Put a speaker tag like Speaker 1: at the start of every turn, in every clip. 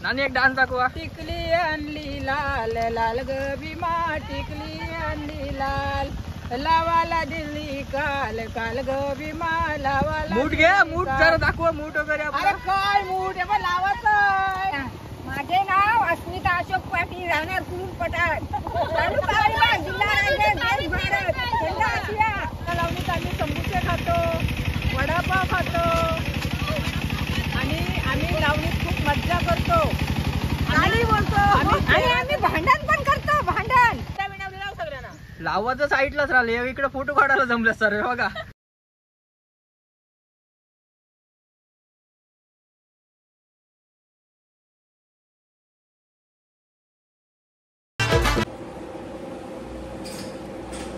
Speaker 1: आणि एक डान्स दाखवा.
Speaker 2: टिकली आणली लाल लाल ग भीमा, टिकली आणली लाल, लावाला दिली काल काल ग भीमा, लावाला.
Speaker 1: मूठ घ्या, मूठ जरा दाखवा, मूठ वगैरे
Speaker 2: अरे
Speaker 1: आपला.
Speaker 2: काय मूठ आहे लावायचं. माझे नाव अस्मिता अशोक पाटील, राहणार कुरुल पठार, तालुका अलिबाग, जिल्हा रायगड, देश भारत, केंद्र आशिया. लावणीत आम्ही समोसे खातो, वडापाव खातो आणि आम्ही लावणीत खूप मज्जा करतो आणि बोलतो आणि आम्ही भांडण पण करतो. भांडण सगळ्यांना
Speaker 1: लावाचं साईडलाच राहिले, इकडे फोटो काढायला जमलं सर बघा.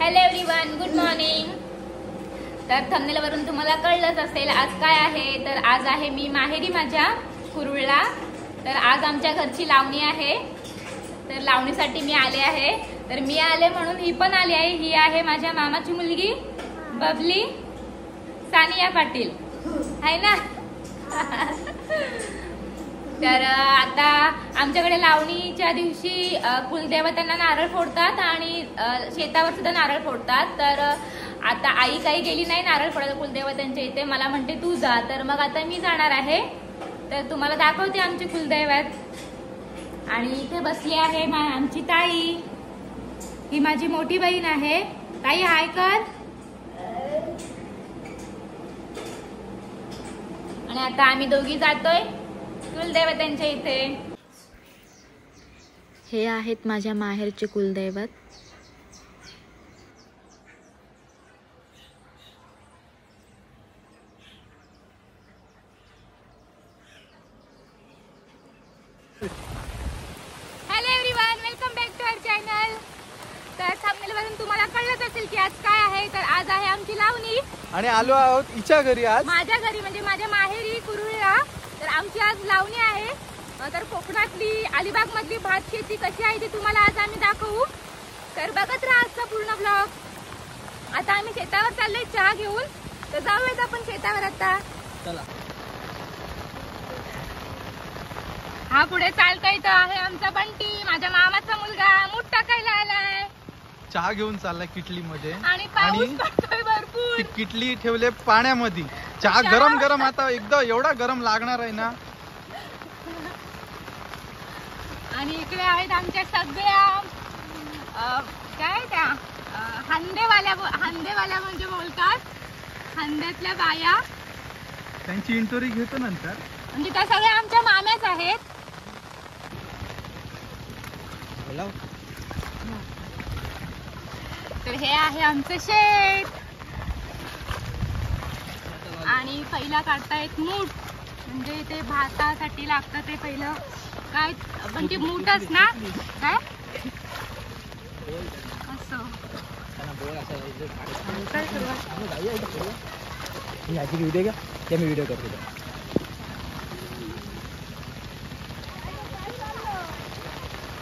Speaker 3: Hello everyone, good morning. तर थंबनेलवरून तुम्हाला कळलंच असेल आज काय आहे. तर आज आहे मी माहेरी माझ्या कुरुळला. तर आज आमच्या घरची लावणी आहे. तर लावणीसाठी मी आले आहे. तर मी आले म्हणून ही पण आली आहे. ही आहे माझ्या मामाची मुलगी बबली सानिया पाटील, आहे ना. तर आता आमच्याकडे लावणीच्या दिवशी कुलदेवतांना नारळ फोडतात आणि शेतावर सुद्धा नारळ फोडतात. तर आता आई काही गेली नाही नारळ फोडायला कुलदेवतांच्या इथे. मला म्हणते तू जा. तर मग आता मी जाणार आहे. तर तुम्हाला दाखवते आमचे कुलदैवत. आणि इथे बसली आहे आमची ताई, ही माझी मोठी बहीण आहे. ताई हाय कर. आणि आता आम्ही दोघी जातोय कुलदैवतांच्या इथे. हे आहेत माझ्या माहेरचे कुलदैवत. Hello everyone, welcome back to our channel. तर थंबनेलवरून तुम्हाला कळलंच असेल की आज काय आहे. तर आज आहे आमची लावणी
Speaker 1: आणि आलो आहोत हिच्या घरी. आज
Speaker 3: माझ्या घरी म्हणजे माझ्या माहेरी कुरुळला. तर आमची आज लावणी आहे. तर कोकणातली अलिबाग मधली भात शेती कशी आहे ती तुम्हाला आज आम्ही दाखवू. तर बघत राहा आजचा पूर्ण ब्लॉग. आता आम्ही शेतावर चाललोय चहा घेऊन. तर जाऊयात आपण शेतावर आता.
Speaker 1: चला.
Speaker 3: हा पुढे चालतोय तो आहे आमचा बंटी, माझ्या मामाचा मुलगा. मूठ टाकायला आलाय,
Speaker 4: चहा घेऊन चाललाय किटली मध्ये.
Speaker 3: आणि पाऊस पडतोय भरपूर.
Speaker 4: ती किटली ठेवले पाण्यामध्ये. चहा गरम गरम आता एकदम एवढा गरम लागणार आहे ना.
Speaker 3: आणि इकडे आहेत आमच्या सगळ्या काय त्या हांदेवाल्या म्हणजे बोलतात हांद्यातल्या बाया.
Speaker 4: त्यांची इंटोरी घेतो नंतर.
Speaker 3: म्हणजे त्या सगळ्या आमच्या माम्याच आहेत. तर हे आहे आमचं शेत. आणि पहिला काढतायत मूठ, म्हणजे ते भातासाठी लागतं ते पहिलं काय म्हणजे मूठच ना काय असं.
Speaker 1: व्हिडिओ घ्या, मी व्हिडिओ करतो.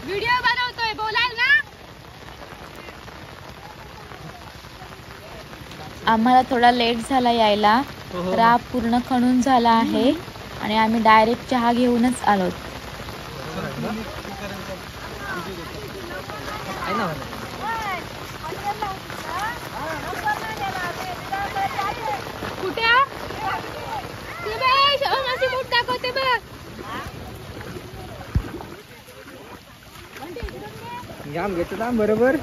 Speaker 3: व्हिडिओ बनवतोय, बोलाल ना. आम्हाला थोडा लेट झाला यायला. राब पूर्ण खणून झाला आहे आणि आम्ही डायरेक्ट चहा घेऊनच आलो. कुठे मूठ दाखवते बघ.
Speaker 1: जाम घेतो ना बरोबर.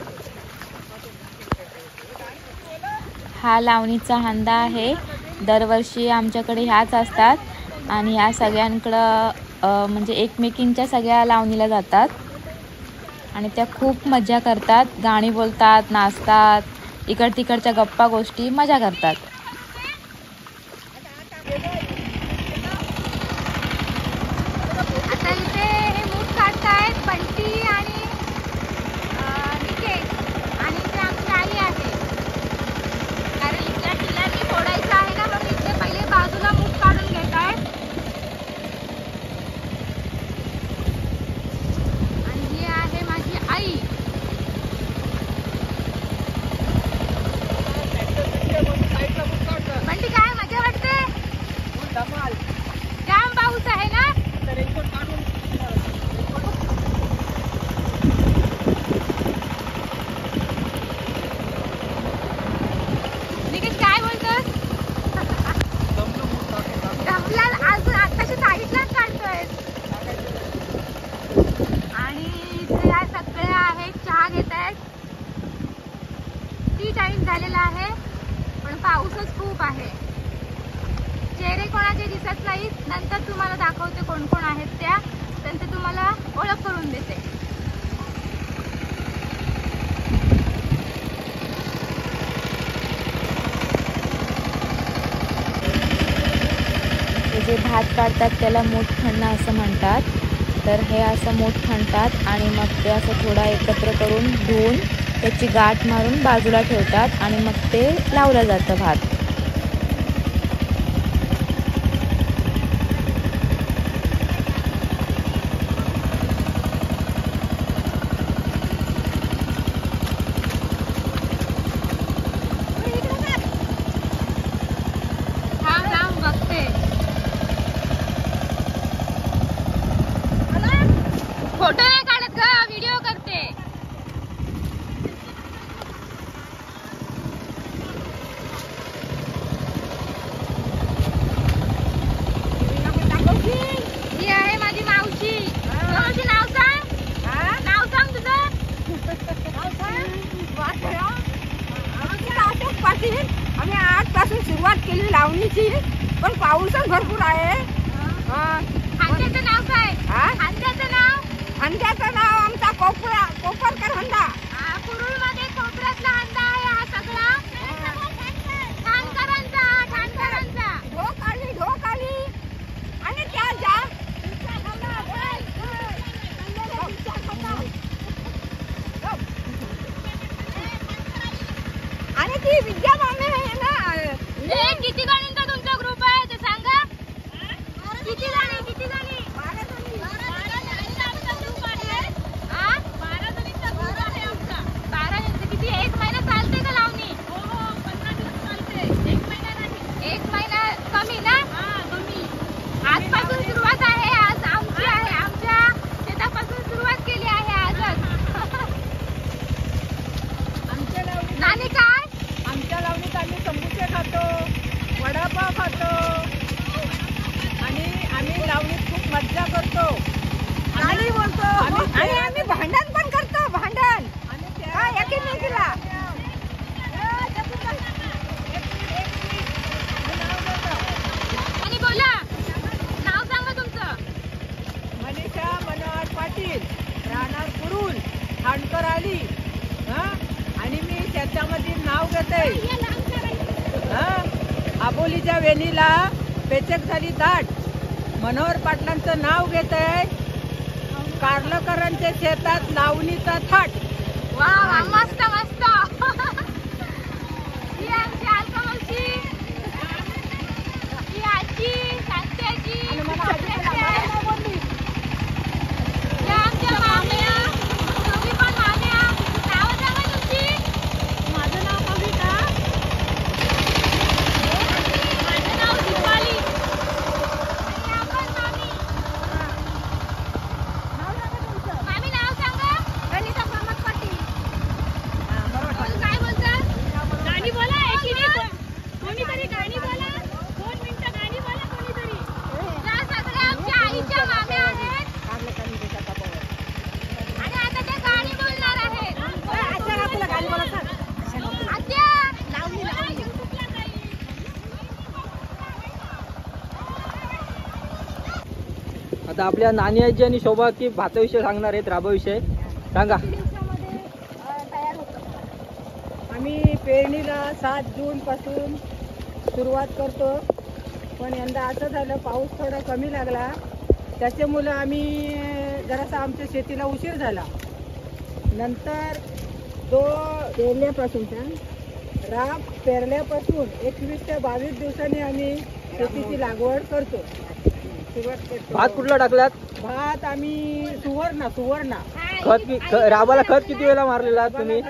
Speaker 3: हा लावणीचा हांदा आहे. दरवर्षी आमच्याकडे ह्याच असतात आणि ह्या सगळ्यांकडं म्हणजे एकमेकींच्या सगळ्या लावणीला जातात आणि त्या खूप मजा करतात. गाणी बोलतात, नाचतात, तिकडच्या गप्पा गोष्टी मजा करतात. आता इथे हे मूठ काढतायत बंटी आणि निकेश. आणि इथे आमची आई आहे, कारण इथल्या टिलांनी फोडायचं आहे ना, म्हणून इथे पहिले बाजूला मूठ काढून घेत आहेत. आणि ही आहे माझी आई.
Speaker 1: साईडला
Speaker 3: झालेला आहे पण पाऊसच खूप आहे. चेहरे कोणाचे दिसत नाहीत. नंतर तुम्हाला दाखवते कोण कोण आहेत त्या, त्यांचे तुम्हाला ओळख करून देते. जे भात काढतात त्याला मूठ खणणं असं म्हणतात. तर हे असं मूठ खणतात आणि मग ते असं थोडा एकत्र करून धुवून त्याची गाठ मारून बाजूला ठेवतात आणि मग ते लावलं जातं भात. फोटो नाही काढत का, व्हिडिओ करते. ही आहे माझी मावशी. मावशी नाव सांग. नाव सांग तुझं.
Speaker 2: अशोक पाटील. आम्ही आजपासून सुरुवात केली लावणीची, पण पाऊसच भरपूर आहे.
Speaker 3: हंड्याचं नाव काय? हंड्याचं नाव?
Speaker 2: हंड्याचं नाव आमचा कोपरकर हंडा.
Speaker 3: कुरुळमध्ये कोपऱ्यातला हंडा आहे हा सगळा. ठाणकरांचा.
Speaker 2: ढोक आली आणि त्या जा आणि ती विद्या मामे आहे ना.
Speaker 3: किती जणींचा तुमचा ग्रुप आहे ते सांगा. किती जणी? 12 जणींचा किती? 1 महिना चालते का लावणी? 15 दिवस चालते. 1 महिना नाही. 1 महिना कमी ना? आजपासून सुरुवात आहे. आज आमची आहे. आमच्या शेतापासून सुरुवात केली आहे आजच. नानी काय?
Speaker 2: आमच्या लावणीत आम्ही समोसे खातो, वडापाव खातो आणि आम्ही लावणीत खूप मज्जा करतो. गाणी बोलतो आणि आम्ही भांडण पण करतो. भांडण एकमेकीला.
Speaker 3: आणि बोला नाव सांगा तुमचं.
Speaker 2: मनीषा मनोहर पाटील, राहणार कुरुल, ठाणकर आली. आणि मी त्याच्यामध्ये नाव घेते. आबोलीच्या वेणीला पेचक झाली दाट. मनोहर पाटलांचं नाव घेते. कारलकरांच्या शेतात लावणीचा थाट.
Speaker 3: वा वा, मस्त मस्त. ही आमची अलका मावशी, ही आजी, शांती आजी, या आमच्या माम्या. तुम्ही पण माम्या. नावं सांगा तुमची.
Speaker 2: माझं नाव कविता.
Speaker 3: माझं नाव दीपाली. आणि आपण मामी. मामी नाव सांगा.
Speaker 2: गणिता प्रमोद पाटील.
Speaker 3: अजून काय बोलता? गाणी बोला. कोणीतरी गाणी बोला. 2 मिनिटं गाणी बोला कोणीतरी. त्या सगळ्या आमच्या आईच्या माम्या आहेत आणि आता त्या गाणी बोलणार आहेत.
Speaker 2: तुला गाणी बोलत
Speaker 3: आत्या.
Speaker 1: आता आपल्या नानी आजी आणि शोभा की भाताविषयी सांगणार आहेत. राबाविषयी सांगा.
Speaker 2: तयार होतो. आम्ही पेरणीला 7 जून पासून सुरुवात करतो, पण यंदा असं झालं पाऊस थोडा कमी लागला, त्याच्यामुळं आम्ही जरासा आमच्या शेतीला उशीर झाला. नंतर राब पेरल्यापासून 21 ते 22 दिवसांनी आम्ही शेतीची लागवड करतो. सुरुवात करतो.
Speaker 1: भात कुठला टाकलात?
Speaker 2: भात आम्ही सुवर्णा
Speaker 1: राबाला खत किती वेळा मारलेला तुम्ही?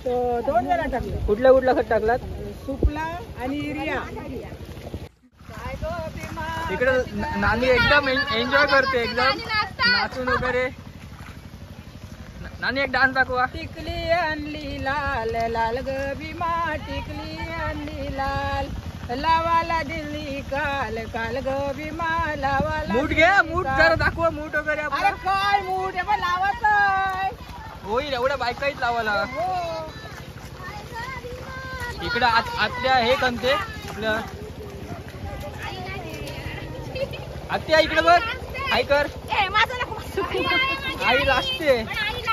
Speaker 2: 2 वेळा टाकले.
Speaker 1: कुठला खत टाकलात?
Speaker 2: सुपला आणि युरिया.
Speaker 1: इकडे नानी एकदम एन्जॉय करते, एकदम नाचून वगैरे. नानी एक डान्स दाखवा.
Speaker 2: टिकली आणली लाल लाल ग भीमा, टिकली आणली लाल, लावाला दिली काल काल ग भीमा, लावाला.
Speaker 1: मूठ घ्या, मूठ जरा दाखवा, मूठ वगैरे
Speaker 2: अरे
Speaker 1: आपला.
Speaker 2: काय मूठ आहे लावायचं.
Speaker 1: होईल एवढ्या बायकाईत लावायला.
Speaker 2: हो.
Speaker 1: इकडं आत्या हे कंते आपलं आत्या इकडे बघ आई कर आई लाजते.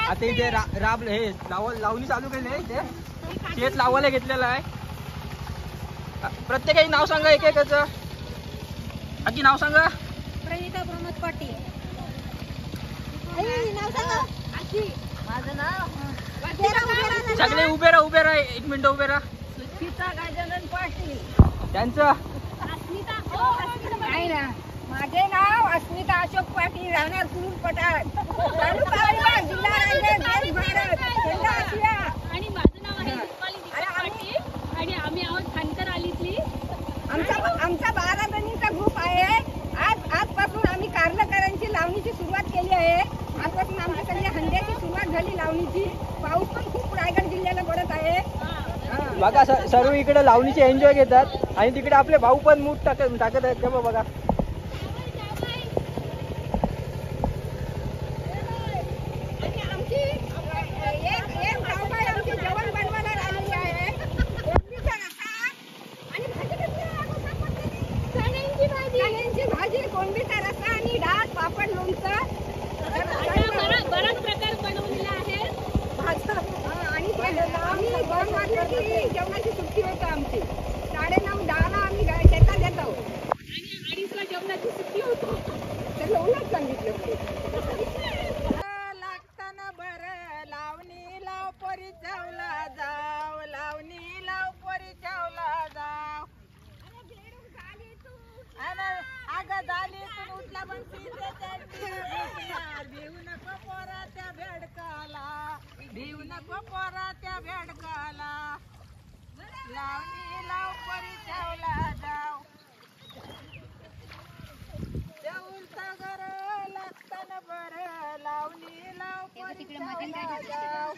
Speaker 1: आता इथे राब हे लावणी चालू केली इथे शेत लावायला घेतलेलं आहे. प्रत्येकाची नाव सांगा एक एकाचं. आजी नाव सांगा.
Speaker 2: प्रणिता प्रमोद पाटील. नाव सांगा. माझं नाव
Speaker 1: सगळे उभे राहा 1 मिनिट उभे राहा.
Speaker 2: सुचिता गजानन पाटील.
Speaker 1: त्यांचं
Speaker 2: नाही ना माझे नाव अस्मिता अशोक पाटील राहणार कुरुल पठार तालुका अलिबाग जिल्हा रायगड देश भारत खंड आशिया.
Speaker 5: आणि माझं नाव आहे दीपाली दीपक पाटील आणि आम्ही आहोत खानकर आलीतली.
Speaker 2: आमचा 12 जणींचा ग्रुप आहे. आजपासून आम्ही कारलकरांची लावणीची सुरुवात केली आहे. आजपासून आमच्या सगळ्या हंड्याची सुरुवात झाली लावणीची. पाऊस पण खूप रायगड जिल्ह्याला पडत आहे.
Speaker 1: बघा सर्व इकडे लावणीचे एन्जॉय घेतात आणि तिकडे आपले भाऊ पण मूठ टाकत आहेत का बघा.
Speaker 2: कोंबीचा रस्सा आणि डाळ पापड लोणचं
Speaker 5: बराच प्रकार बनवलेला आहे.
Speaker 2: आणि आम्ही 2 वाजता जेवणाची सुट्टी होतं आमची. 9:30-10ला आम्ही शेतात येतो
Speaker 5: आणि 2:30ला जेवणाची सुट्टी होतो.
Speaker 2: त्याला उलट सांगितलं. लागताना बरं लावणी लाव परी चावला जाव लावणी लाव परी चावला जाव. अगं झाली तू उठला पण भिवू नको पोरा त्या भेडकाला भिवू नको पोरा त्या भेडकाला लावणी लाव परी चावला जाव देऊलचा घर लागताना बरं लावणी लाव परी चावला जाव.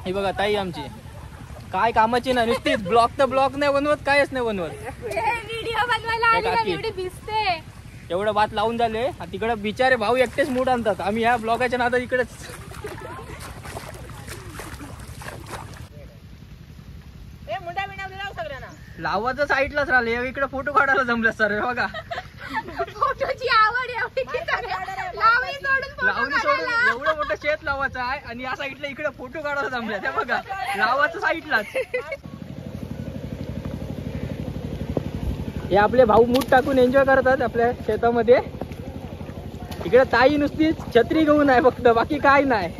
Speaker 1: हे बघा ताई आमची काय कामाची ना नुसतीच ब्लॉक नाही बनवत कायच नाही बनवत.
Speaker 3: व्हिडिओ बनवायला आली ना एवढी भिजते.
Speaker 1: एवढं भात लावून झाले तिकडे बिचारे भाऊ एकटेच मूड आणतात. आम्ही ह्या ब्लॉगाच्या नादात इकडेच लावाचं साईडलाच राहिले. इकडे फोटो काढायला जमलं सर बघा.
Speaker 3: फोटोची आवड एवढी की लावणी
Speaker 1: सोडून एवढं मोठं शेत लावायचं आहे आणि या साईडला इकडे फोटो काढायला जमल्या त्या बघा लावाचं साईडलाच. हे आपले भाऊ मूठ टाकून एन्जॉय करतात आपल्या शेतामध्ये. इकडे ताई नुसतीच छत्री घेऊन आहे फक्त बाकी काय नाही.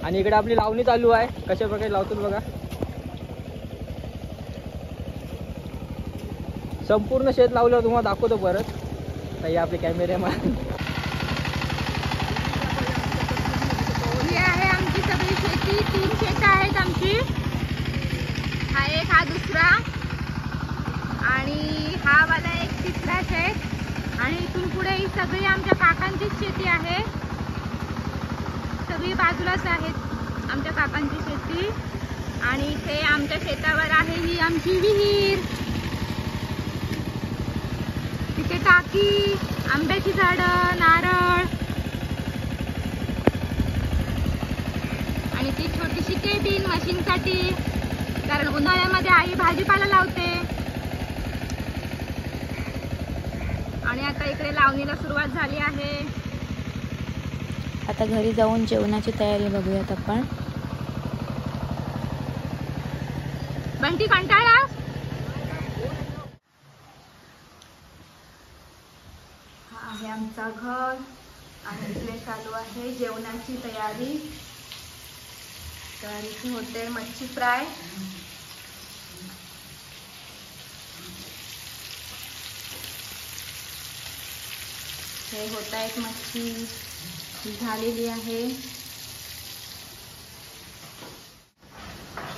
Speaker 1: आणि इकडे आपली लावणी चालू आहे. कशा प्रकारे लावतो बघा. संपूर्ण शेत लावलं तुम्हाला दाखवतो परत. ताई आपले कॅमेरामॅन.
Speaker 3: ही आहे आमची सगळी शेती. 3 शेतं आहेत आमची. हा एक हा दुसरा आणि हा वाला एक तिसरा शेत. आणि इथून पुढे ही सगळी आमच्या काकांचीच शेती आहे. सगळी बाजूलाच आहेत आमच्या काकांची शेती. आणि इथे आमच्या शेतावर आहे ही आमची विहीर. तिथे टाकी आंब्याची झाडं, नारळ आणि ती छोटीशी केबिन मशीनसाठी, कारण उन्हाळ्यामध्ये आई भाजीपाला लावते. आणि आता इकडे लावणीला सुरुवात झाली आहे.
Speaker 6: आता घरी जाऊन जेवणाची तयारी बघूयात आपण.
Speaker 3: बंटी कंटाळा. हा आहे आमचा घर आणि इकडे चालू आहे जेवणाची तयारी. तर इथे होते मच्छी फ्राय. हे होत आहेत मच्छी झालेली आहे.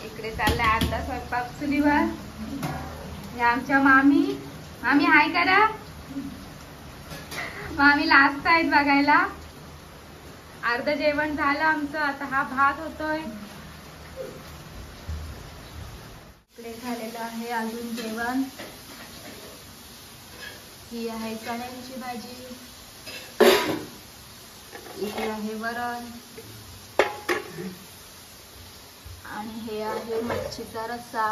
Speaker 3: इकडे चाललाय अर्धा स्वयंपाक चुलीवर. हे आमच्या मामी. मामी हाय करा. मामी लास्ट आहेत बघायला. अर्ध जेवण झालं आमचं. आता हा भात होतोय. इकडे झालेलं आहे अजून जेवण. ही आहे चण्याची भाजी. इथे आहे वरण आणि हे आहे मच्छीचा रस्सा.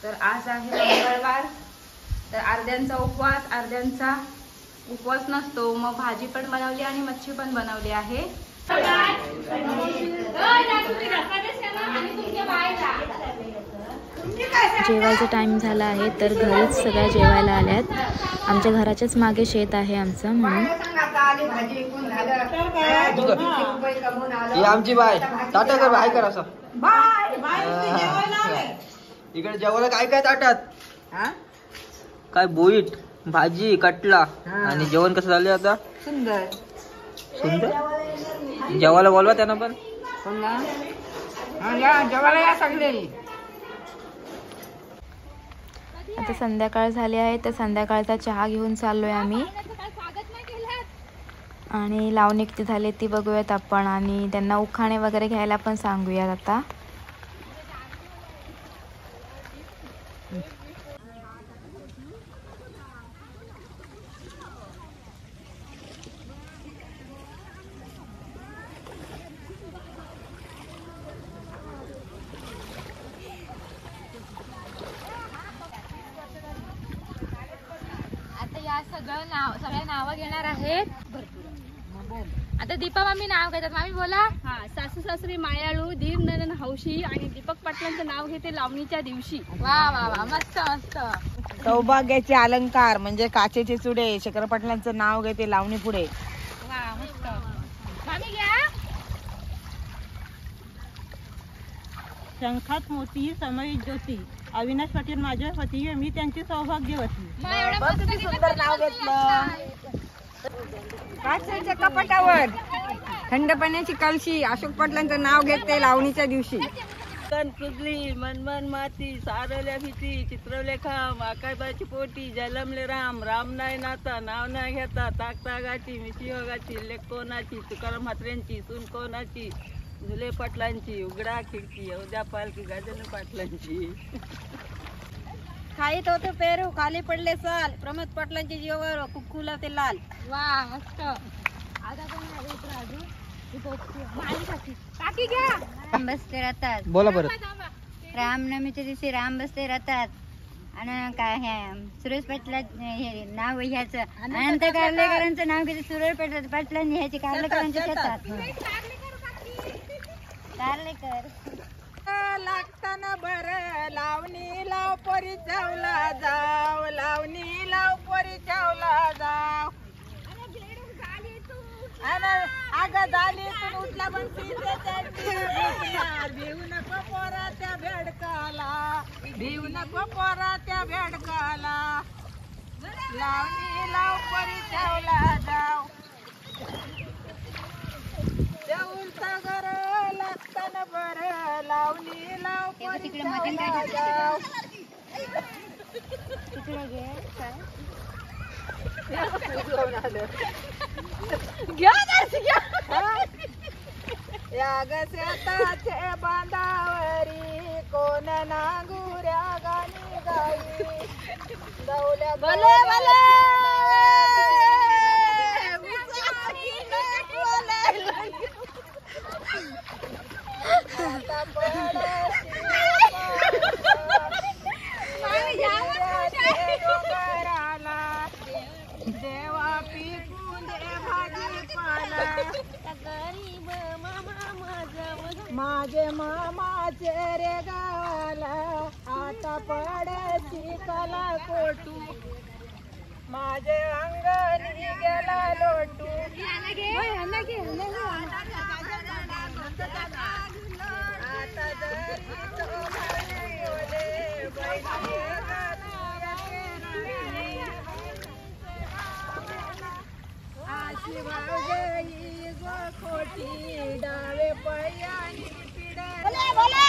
Speaker 3: तर आज आहे मंगळवार. तर अर्ध्यांचा उपवास, अर्ध्यांचा उपवास नसतो. मग भाजी पण बनवली आणि मच्छी पण बनवली आहे.
Speaker 6: जेवायचा टाइम झाला आहे तर घरीच सगळ्या जेवायला आल्यात. आमच्या घराच्याच मागे शेत आहे आमचं, म्हणून.
Speaker 1: ही आमची बाय. ताटा कर बाय कर असं. इकडे जेवायला काय काय ताटात? काय बोईट, भाजी, कटला आणि जेवण कसं झालं आता?
Speaker 2: सुंदर
Speaker 1: सुंदर. जेवायला बोलवा त्यांना पण.
Speaker 2: जेवायला या सगळे.
Speaker 6: आता संध्याकाळ झाली आहे तर संध्याकाळचा चहा घेऊन चाललोय आम्ही. आणि लावणी किती झाली ती बघूयात आपण. आणि त्यांना उखाणे वगैरे घ्यायला पण सांगूयात आता.
Speaker 3: सगळ्या नावं घेणार आहेत. आता दीपा मामी नाव घेतात. मामी बोला.
Speaker 5: हा, सासू सासरी मायाळू, धीर नंदन हौशी आणि दीपक पाटलांचं नाव घेते लावणीच्या दिवशी.
Speaker 3: वा वा वा, मस्त मस्त.
Speaker 2: सौभाग्याचे अलंकार म्हणजे काचेचे चुडे शेखर पाटलांचं नाव घेते लावणी पुढे.
Speaker 3: वा मस्त. मामी घ्या.
Speaker 7: शंखात मोती समाई ज्योती, अविनाश पाटील माझे पती, मी त्यांची सौभाग्यवती.
Speaker 3: मग एवढं मस्त
Speaker 2: सुंदर नाव घेतलं. काचेच्या कपाटावर थंड पाण्याची कळशी अशोक पाटलांचं नाव घेते लावणीच्या दिवशी.
Speaker 7: कुजली मनमन माती, सारवल्या भीती, चित्रवले खांब, आकाशाची पोटी, जलमले राम, राम नाही नाता, नाव नाही घेता, ताकता गाठी, मिशी योगाची, लेख कोणाची, तुकाराम म्हात्र्यांची, सून कोणाची, झुले पाटलांची, उघडा खिडकी, उद्या पालखी, गाजन पाटलांची.
Speaker 2: खाईत होते पेरू खाली पडले साल, प्रमोद पाटलांची जीवावर कुक्कुला ते लाल.
Speaker 3: वा मस्त. आता पण काकी घ्या.
Speaker 8: राम बसते राहतात.
Speaker 1: बोला परत.
Speaker 8: रामनवमीच्या दिवशी राम बसते राहतात. आणि काय हे सुरेश पाटला हे नाव ह्याचं अनंत कार्लेकरांचं नाव घेते. सुरेश पाटलांनी ह्याची कार्लेकरांच्या शेतात. कार्लेकर
Speaker 2: लागताना बर लावणी लाव परी चावला जाव, लावणी लाव परी चावला जाव. अग झाली तू उठला पण भिवू नको पोरा त्या भेडकाला, भिवू नको पोरा त्या भेडकाला, लावणी लाव परी चावला जाव. देऊलचा घर लागताना बर लावणी लाव परी चावला जाव.
Speaker 8: तिकडे घे काय
Speaker 2: या गस्याताचे बांधावरी कोण नांगुऱ्या गाणी गाई गवल्या भले भले देवा पिकून दे भाजीपाला गरीब मामा माझे मामाचे रे गावाला आता पडशी कला कोटू माझे अंगणी गेला लोटू आता जरी तो ओले बैठी आशी वाजई गो खोटी डावे पयानी पिडे भले भले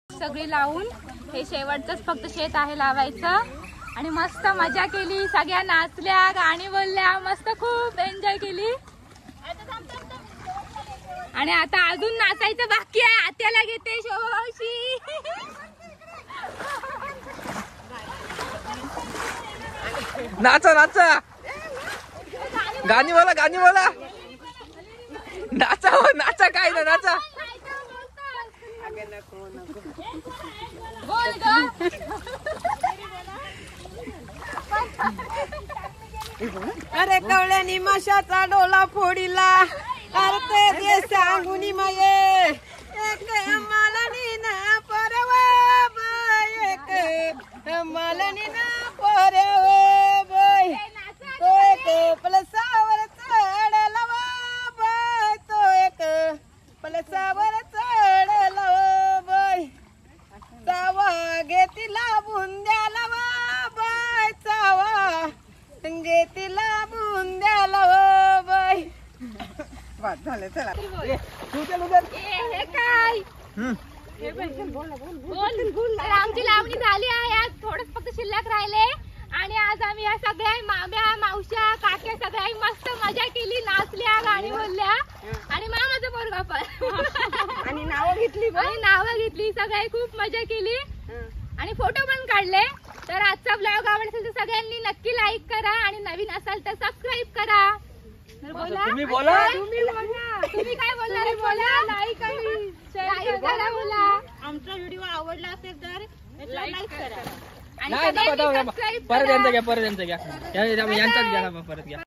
Speaker 3: सगळी लावून हे शेवटचंच फक्त शेत आहे लावायचं आणि मस्त मजा केली सगळ्या नाचल्या गाणी बोलल्या मस्त खूप एन्जॉय केली आणि आता अजून नाचायचं बाकी आहे आत्याला घेते शोभाशी
Speaker 1: नाचा नाचा गाणी बोला नाचा हो नाचा काय ना नाचा
Speaker 2: अरे कवळ्यानी माशाचा डोला फोडीला अरे ते सांगुनी माये एक मालनी ना परवा बाय एक मालनी ना परवा बाय तो एक पलसावर चढला बाय तो एक पलसावर चढला बाय चावा घेतीला बुंद्याला बाय चावा घेतीला बुंद्याला बाय बात झालं चला
Speaker 3: हे काय तर आमची लावणी झाली आहे आज थोडंच फक्त शिल्लक राहिले आणि आज आम्ही या सगळ्या माम्या मावश्या काक्या सगळ्या मस्त मजा केली नाचल्या गाणी बोलल्या आणि मामाचं पोरगा पण
Speaker 2: आणि नावं घेतली
Speaker 3: सगळ्या खूप मजा केली आणि फोटो पण काढले तर आजचा ब्लॉग आवडला असेल तर सगळ्यांनी नक्की लाईक करा आणि नवीन असाल तर सबस्क्राईब करा
Speaker 1: तुम्ही बोला
Speaker 3: तुम्ही काय बोलणार बोला लाईक आणि शेअर करा बोला
Speaker 5: आमचा व्हिडिओ आवडला असेल तर लाईक करा
Speaker 3: आणि सगळ्यांनी सबस्क्राईब
Speaker 1: परत यांचा घ्या यांचाच घ्या परत घ्या